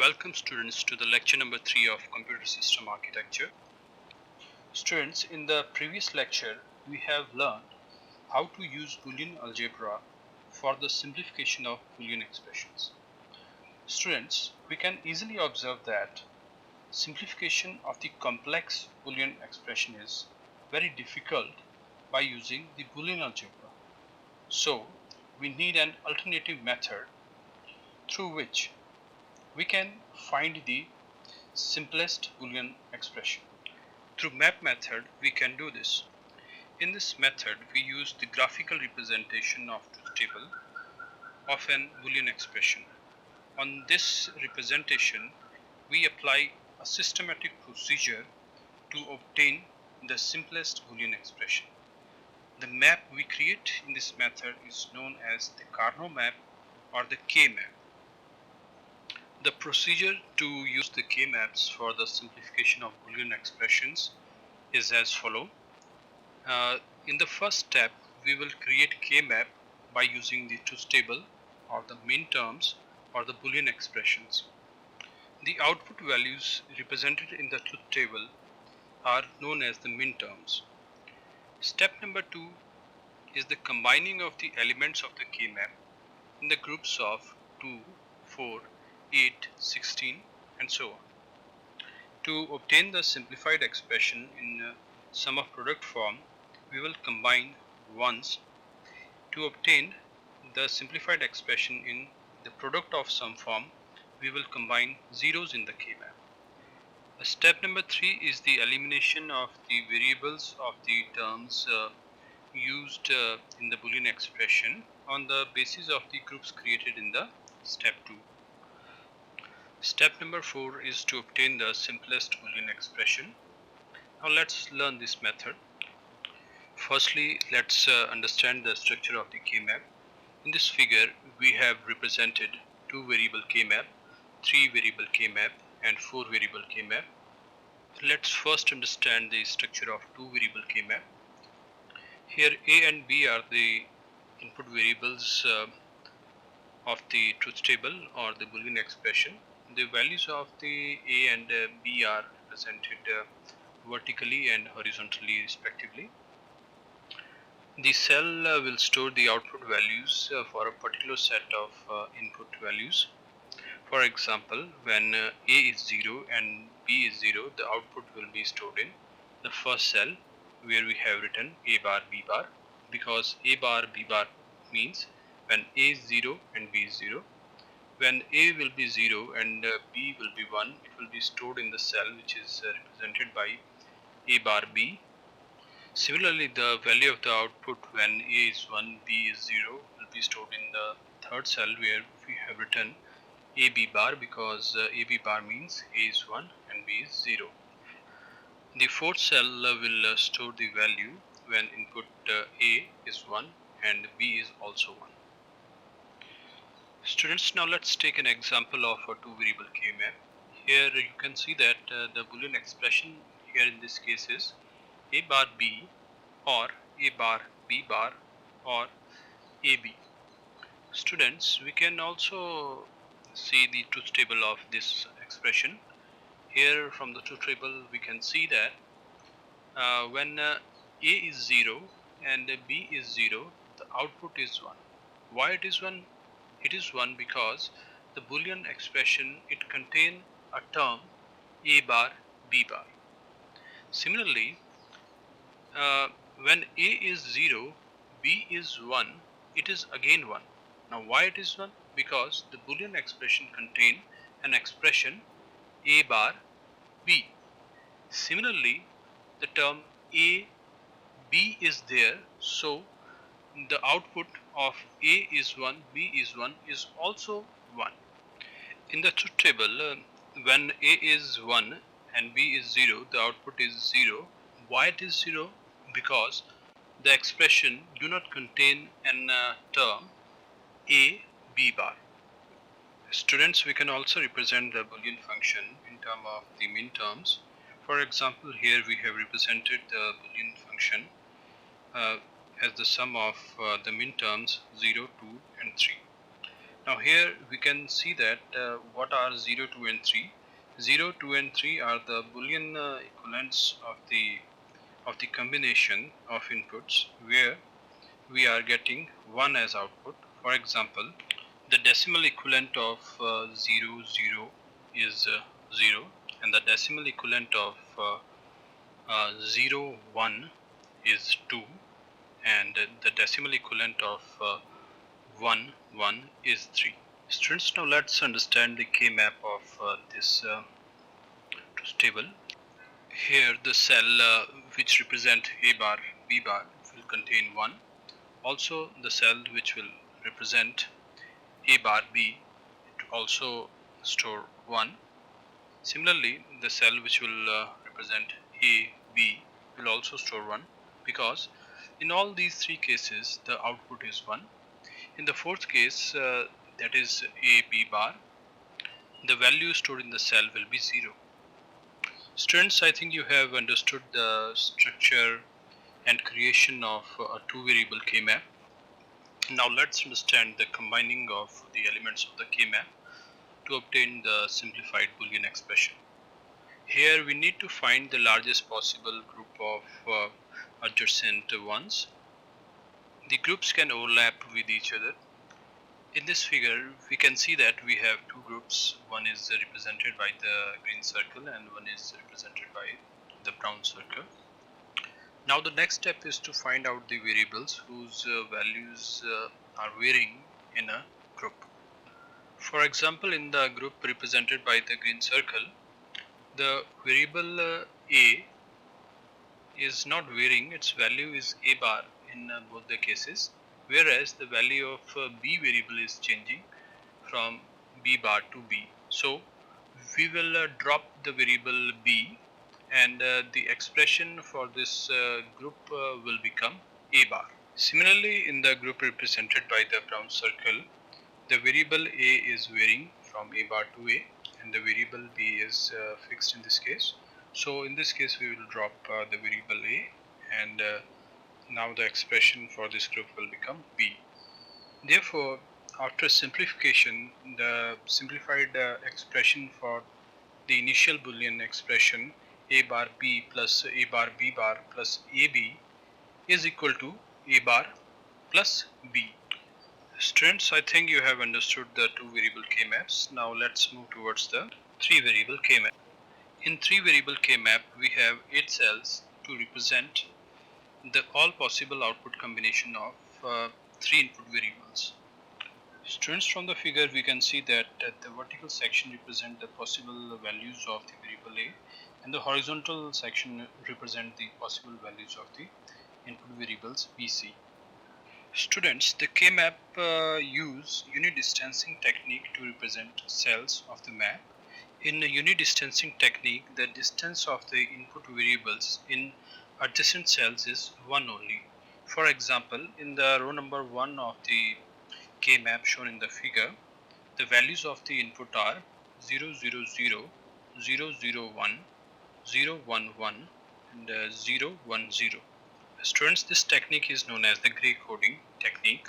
Welcome students to the lecture number 3 of Computer System Architecture. Students, in the previous lecture we have learned how to use Boolean algebra for the simplification of Boolean expressions. Students, we can easily observe that simplification of the complex Boolean expression is very difficult by using the Boolean algebra. So, we need an alternative method through which we can find the simplest Boolean expression. Through map method, we can do this. In this method, we use the graphical representation of truth table of an Boolean expression. On this representation, we apply a systematic procedure to obtain the simplest Boolean expression. The map we create in this method is known as the Carnot map or the K-map. The procedure to use the K-maps for the simplification of Boolean expressions is as follows. In the first step, we will create K-map by using the truth table or the min terms or the Boolean expressions. The output values represented in the truth table are known as the min terms. Step number 2 is the combining of the elements of the K-map in the groups of 2, 4, 8, 16 and so on. To obtain the simplified expression in sum of product form, we will combine ones. To obtain the simplified expression in the product of sum form, we will combine zeros in the K-map. Step number 3 is the elimination of the variables of the terms used in the Boolean expression on the basis of the groups created in the step 2. Step number 4 is to obtain the simplest Boolean expression. Now let's learn this method. Firstly, let's understand the structure of the K-map. In this figure, we have represented 2 variable K-map, 3 variable K-map and 4 variable K-map. Let's first understand the structure of 2 variable K-map. Here A and B are the input variables of the truth table or the Boolean expression. The values of the A and B are represented vertically and horizontally respectively. The cell will store the output values for a particular set of input values. For example, when A is 0 and B is 0, the output will be stored in the first cell where we have written A bar B bar, because A bar B bar means when A is 0 and B is 0. When A will be 0 and B will be 1, it will be stored in the cell which is represented by A bar B. Similarly, the value of the output when A is 1, B is 0 will be stored in the third cell where we have written AB bar, because AB bar means A is 1 and B is 0. The fourth cell will store the value when input A is 1 and B is also 1. Students, now let's take an example of a 2 variable K-map. Here you can see that the Boolean expression here in this case is A bar B or A bar B bar or AB. Students, we can also see the truth table of this expression. Here from the truth table we can see that when A is 0 and B is 0, the output is 1. Why it is 1? It is 1 because the Boolean expression, it contains a term A bar B bar. Similarly, when A is 0, B is 1, it is again 1. Now why it is 1? Because the Boolean expression contains an expression A bar B. Similarly, the term A B is there, so the output of A is 1, B is 1 is also 1. In the truth table, when A is 1 and B is 0, the output is 0. Why it is 0? Because the expression do not contain an term A B bar. Students, we can also represent the Boolean function in terms of the min terms. For example, here we have represented the Boolean function as the sum of the min terms 0, 2 and 3. Now here we can see that what are 0, 2 and 3. 0, 2 and 3 are the Boolean equivalents of the combination of inputs where we are getting 1 as output. For example, the decimal equivalent of 0, 0 is 0, and the decimal equivalent of 0, 1 is 2, and the decimal equivalent of 1, 1 is 3. Students, now let's understand the Keymap of this table. Here the cell which represent A bar, B bar will contain 1. Also the cell which will represent A bar, B, it also store 1. Similarly, the cell which will represent A, B will also store 1, because in all these three cases the output is 1. In the fourth case, that is A, B bar, the value stored in the cell will be 0. Students, I think you have understood the structure and creation of a two-variable Keymap. Now let's understand the combining of the elements of the Keymap to obtain the simplified Boolean expression. Here we need to find the largest possible group of adjacent ones. The groups can overlap with each other. In this figure, we can see that we have two groups. One is represented by the green circle and one is represented by the brown circle. Now the next step is to find out the variables whose values are varying in a group. For example, in the group represented by the green circle, the variable A is not varying, its value is A bar in both the cases, whereas the value of B variable is changing from B bar to B. So we will drop the variable B, and the expression for this group will become A bar. Similarly, in the group represented by the brown circle, the variable A is varying from A bar to A, and the variable B is fixed in this case. So in this case we will drop the variable A, and now the expression for this group will become B. Therefore, after simplification, the simplified expression for the initial Boolean expression A bar B plus A bar B bar plus AB is equal to A bar plus B. Students, I think you have understood the two variable K-maps. Now let's move towards the three variable K-map. In three variable K-map, we have 8 cells to represent the all possible output combination of 3 input variables. Students, from the figure we can see that the vertical section represent the possible values of the variable A, and the horizontal section represent the possible values of the input variables B, C. Students, the K-map use unit distancing technique to represent cells of the map. In the unit distancing technique, the distance of the input variables in adjacent cells is 1 only. For example, in the row number 1 of the K-map shown in the figure, the values of the input are 0, 0, 0, 0, 0, 1, 0, 1, 1, and 0, 1, 0. Students, this technique is known as the gray coding technique.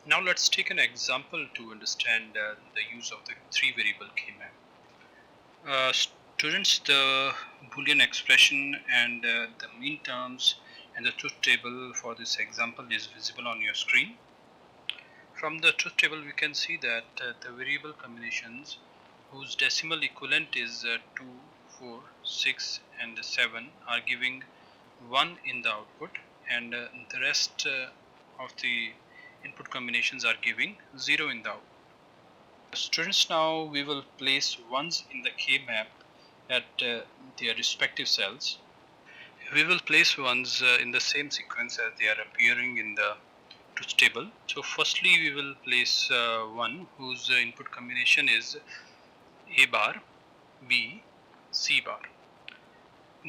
Now let's take an example to understand the use of the three variable K-map. Students, the Boolean expression and the mean terms and the truth table for this example is visible on your screen. From the truth table we can see that the variable combinations whose decimal equivalent is 2, 4, 6 and 7 are giving 1 in the output, and the rest of the input combinations are giving 0 in the output. Students, now we will place ones in the K-map at their respective cells. We will place ones in the same sequence as they are appearing in the truth table. So firstly we will place one whose input combination is A bar, B, C bar.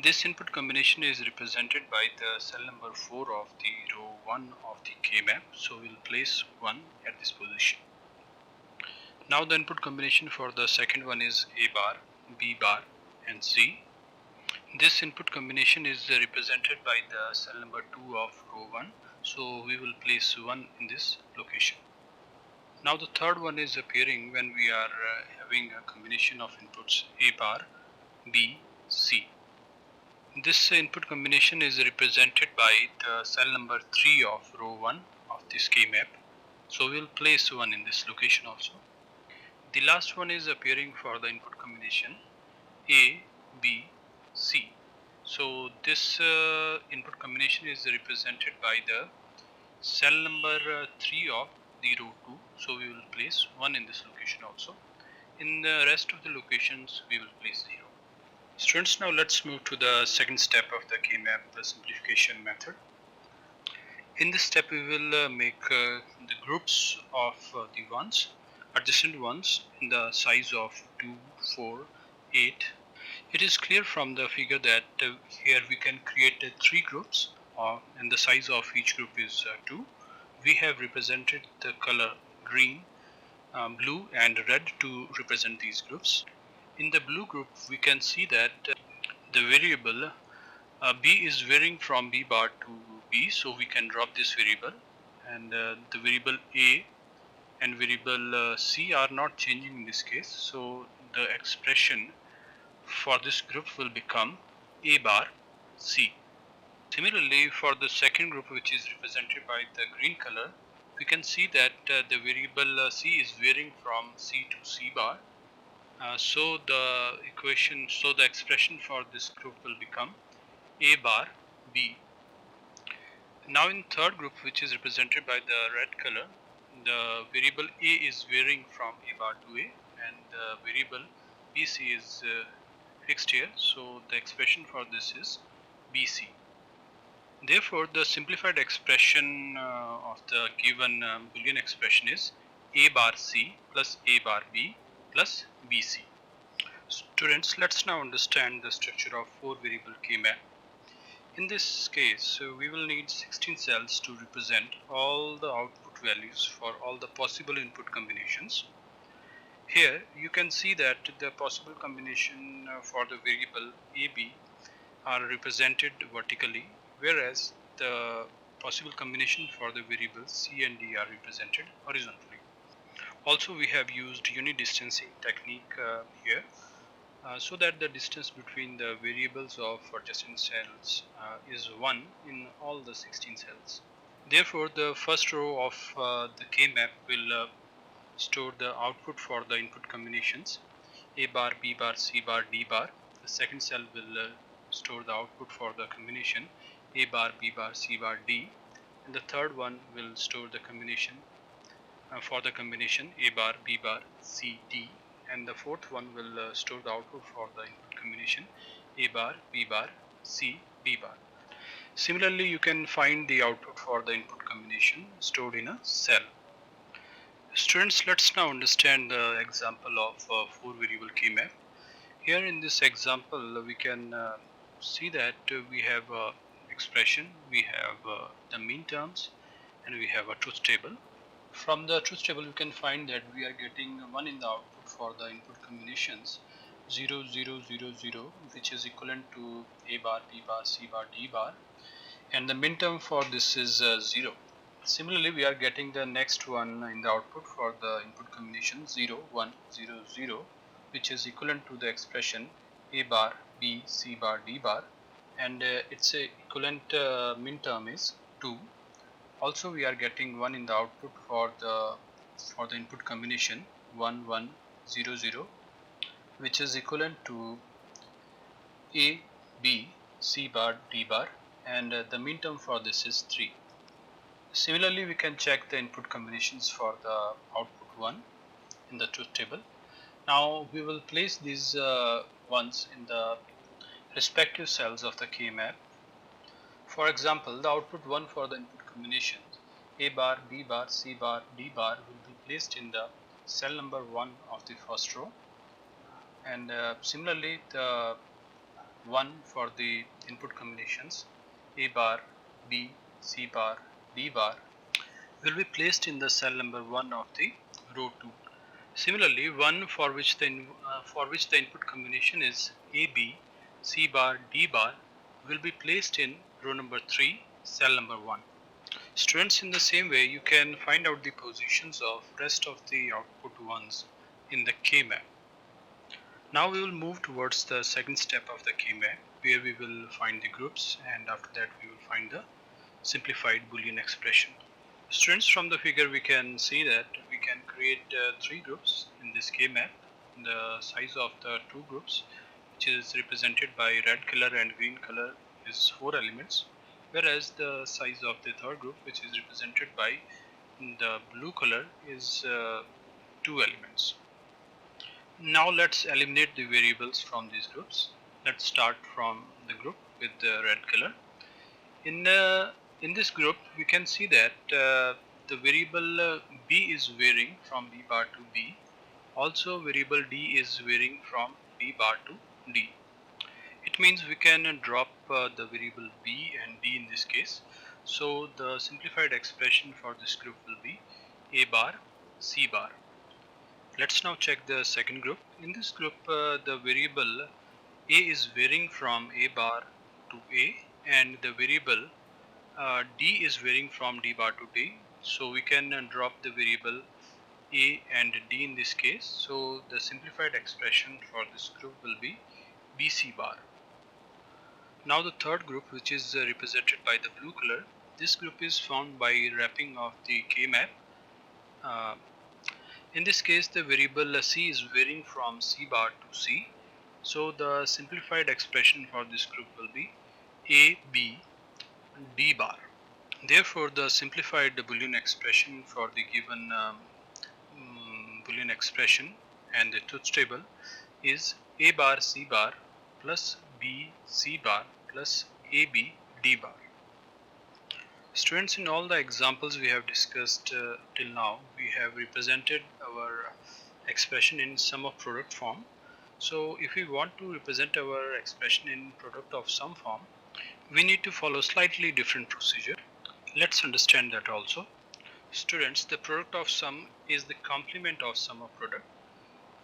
This input combination is represented by the cell number 4 of the row 1 of the K-map, so we will place 1 at this position. Now the input combination for the second one is A bar, B bar and C. This input combination is represented by the cell number 2 of row 1, so we will place 1 in this location. Now the third one is appearing when we are having a combination of inputs A bar, B, C. This input combination is represented by the cell number 3 of row 1 of this keymap. So we will place 1 in this location also. The last one is appearing for the input combination A, B, C. So this input combination is represented by the cell number 3 of the row 2. So we will place 1 in this location also. In the rest of the locations we will place 0. Students, now let's move to the second step of the keymap, the simplification method. In this step we will make the groups of the ones, adjacent ones, in the size of 2, 4, 8. It is clear from the figure that here we can create 3 groups and the size of each group is 2. We have represented the color green, blue and red to represent these groups. In the blue group we can see that the variable B is varying from B bar to B, so we can drop this variable, and the variable A and variable C are not changing in this case, so the expression for this group will become A bar C. Similarly, for the second group, which is represented by the green color, we can see that the variable C is varying from C to C bar. So the expression for this group will become A bar B. Now in third group, which is represented by the red color, the variable A is varying from A bar to A, and the variable BC is fixed here, so the expression for this is BC. Therefore, the simplified expression of the given Boolean expression is A bar C plus A bar B plus BC. Students, let's now understand the structure of 4-variable keymap. In this case, we will need 16 cells to represent all the output values for all the possible input combinations. Here you can see that the possible combination for the variable AB are represented vertically, whereas the possible combination for the variables C and D are represented horizontally. Also, we have used unidistancing technique here, so that the distance between the variables of adjacent cells is 1 in all the 16 cells. Therefore, the first row of the keymap will store the output for the input combinations A bar, B bar, C bar, D bar. The second cell will store the output for the combination A bar, B bar, C bar, D, and the third one will store the combination for the combination A bar, B bar, C, D, and the fourth one will store the output for the input combination A bar, B bar, C, D bar. Similarly, you can find the output for the input combination stored in a cell. Students, let's now understand the example of 4-variable keymap. Here in this example, we can see that we have expression, we have the mean terms, and we have a truth table. From the truth table, we can find that we are getting 1 in the output for the input combinations 0, 0, 0, 0, which is equivalent to A bar, B bar, C bar, D bar, and the min term for this is 0. Similarly, we are getting the next one in the output for the input combination 0, 1, 0, 0, which is equivalent to the expression A bar, B, C bar, D bar, and its equivalent min term is 2. Also, we are getting 1 in the output for the input combination 1, 1, 0, 0, which is equivalent to A, B, C bar, D bar, and the min term for this is 3. Similarly, we can check the input combinations for the output 1 in the truth table. Now we will place these ones in the respective cells of the keymap. For example, the output 1 for the input combinations A bar, B bar, C bar, D bar will be placed in the cell number 1 of the first row, and similarly the 1 for the input combinations A bar, B, C bar, D bar will be placed in the cell number 1 of the row 2. Similarly, 1 for which the input combination is A, B, C bar, D bar will be placed in row number 3, cell number 1. Students, in the same way, you can find out the positions of rest of the output ones in the Keymap. Now we will move towards the second step of the Keymap, where we will find the groups, and after that we will find the simplified Boolean expression. Students, from the figure we can see that we can create three groups in this Keymap. The size of the two groups, which is represented by red color and green color, is 4 elements, whereas the size of the third group, which is represented by the blue color, is 2 elements. Now let's eliminate the variables from these groups. Let's start from the group with the red color. In this group, we can see that the variable b is varying from b bar to b. Also, variable d is varying from b bar to d. It means we can drop the variable b and d in this case. So the simplified expression for this group will be a bar, c bar. Let's now check the second group. In this group, the variable a is varying from a bar to a, and the variable d is varying from d bar to d. So we can drop the variable a and d in this case. So the simplified expression for this group will be bc bar. Now the third group, which is represented by the blue color, this group is found by wrapping of the Keymap. Uh, in this case, the variable c is varying from c bar to c. So the simplified expression for this group will be a, b, d bar. Therefore, the simplified Boolean expression for the given Boolean expression and the truth table is a bar c bar plus b c bar plus ab d bar. Students, in all the examples we have discussed till now, we have represented our expression in sum of product form. So if we want to represent our expression in product of sum form, we need to follow slightly different procedure. Let's understand that also. Students, the product of sum is the complement of sum of product.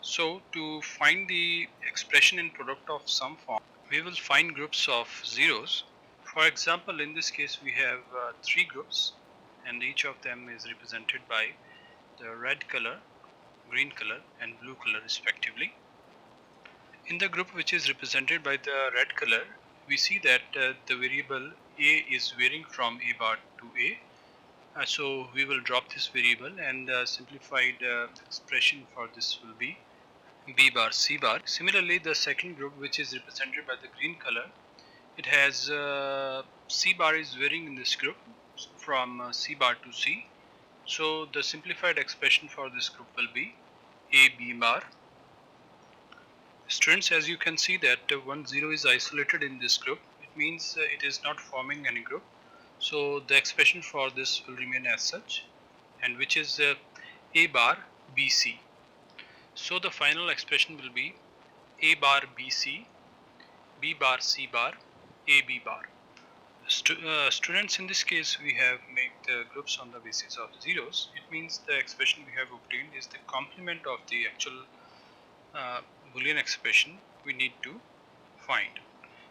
So to find the expression in product of sum form, we will find groups of zeros. For example, in this case we have three groups, and each of them is represented by the red color, green color and blue color respectively. In the group which is represented by the red color, we see that the variable a is varying from a bar to a. So we will drop this variable, and simplified expression for this will be b bar c bar. Similarly, the second group, which is represented by the green color, it has c bar is varying in this group from c bar to c. So the simplified expression for this group will be a b bar. Students, as you can see that 1 0 is isolated in this group, it means it is not forming any group. So the expression for this will remain as such, and which is a bar bc. So the final expression will be a bar bc, b bar c bar, ab bar. Students, in this case we have made the groups on the basis of zeros. It means the expression we have obtained is the complement of the actual Boolean expression we need to find.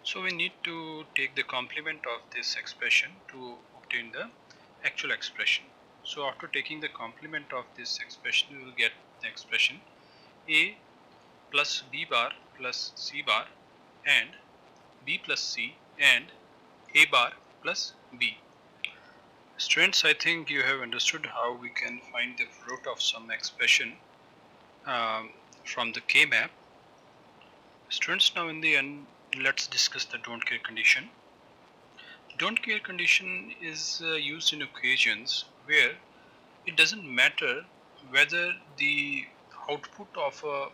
So we need to take the complement of this expression to obtain the actual expression. So after taking the complement of this expression, we will get the expression a plus b bar plus c bar and b plus c and a bar plus b. Students, I think you have understood how we can find the root of some expression from the Keymap. Students, now in the end, let's discuss the don't care condition. Don't care condition is used in occasions where it doesn't matter whether the output of a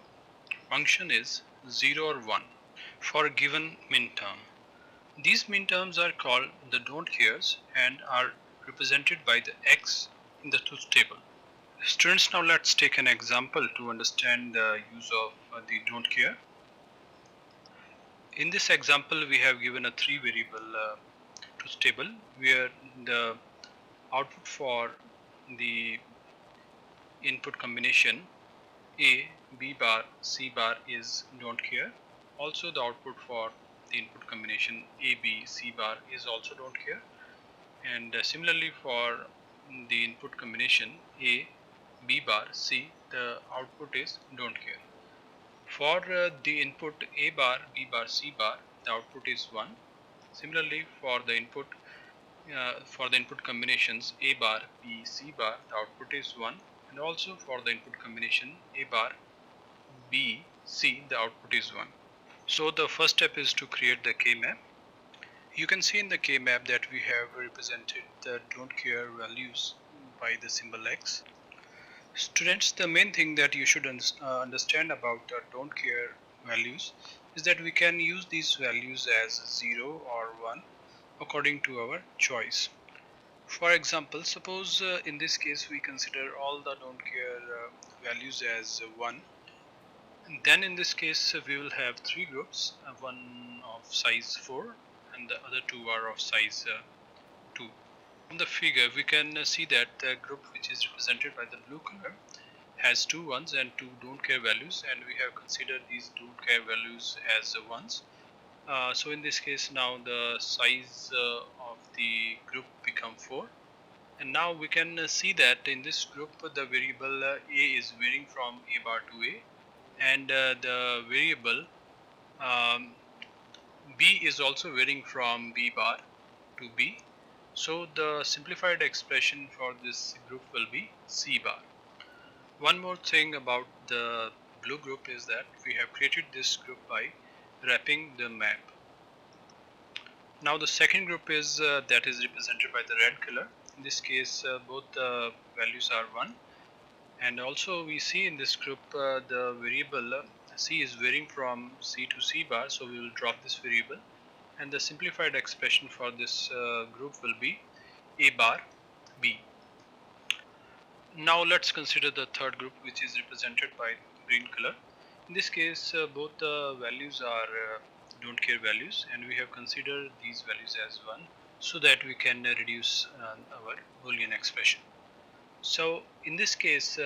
function is 0 or 1 for a given min term. These min terms are called the don't cares and are represented by the x in the truth table. Students, now let's take an example to understand the use of the don't care. In this example, we have given a 3 variable truth table where the output for the input combination a, b bar, c bar is don't care. Also the output for the input combination a, b, c bar is also don't care. And similarly for the input combination A, B bar, C, the output is don't care. For the input A bar, B bar, C bar, the output is 1. Similarly for the input combinations A bar, B, C bar, the output is 1, and also for the input combination A bar, B, C, the output is 1. So the first step is to create the Keymap. You can see in the Keymap that we have represented the don't care values by the symbol X. Students, the main thing that you should understand about the don't care values is that we can use these values as 0 or 1 according to our choice. For example, suppose in this case we consider all the don't care values as 1. And then in this case we will have three groups, one of size 4 and the other two are of size 2. From the figure we can see that the group which is represented by the blue color has two ones and two don't care values, and we have considered these don't care values as ones. So in this case now the size of the group become 4, and now we can see that in this group the variable A is varying from A bar to A, and the variable um, B is also varying from B bar to B. So the simplified expression for this group will be C bar. One more thing about the blue group is that we have created this group by wrapping the map. Now the second group is that is represented by the red color. In this case both the values are 1, and also we see in this group the variable C is varying from C to C bar, so we will drop this variable, and the simplified expression for this group will be A bar B. Now let's consider the third group, which is represented by green color. In this case both the values are don't care values, and we have considered these values as 1 so that we can reduce our Boolean expression. So in this case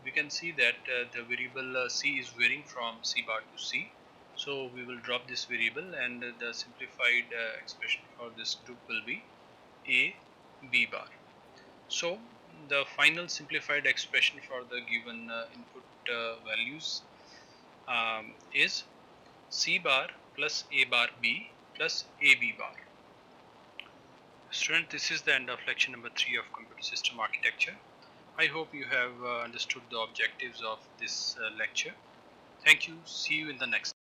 we can see that the variable C is varying from C bar to C, so we will drop this variable, and the simplified expression for this group will be A B bar. So the final simplified expression for the given input values is C bar plus A bar B plus AB bar. Student, this is the end of lecture number 3 of computer system architecture. I hope you have understood the objectives of this lecture. Thank you. See you in the next.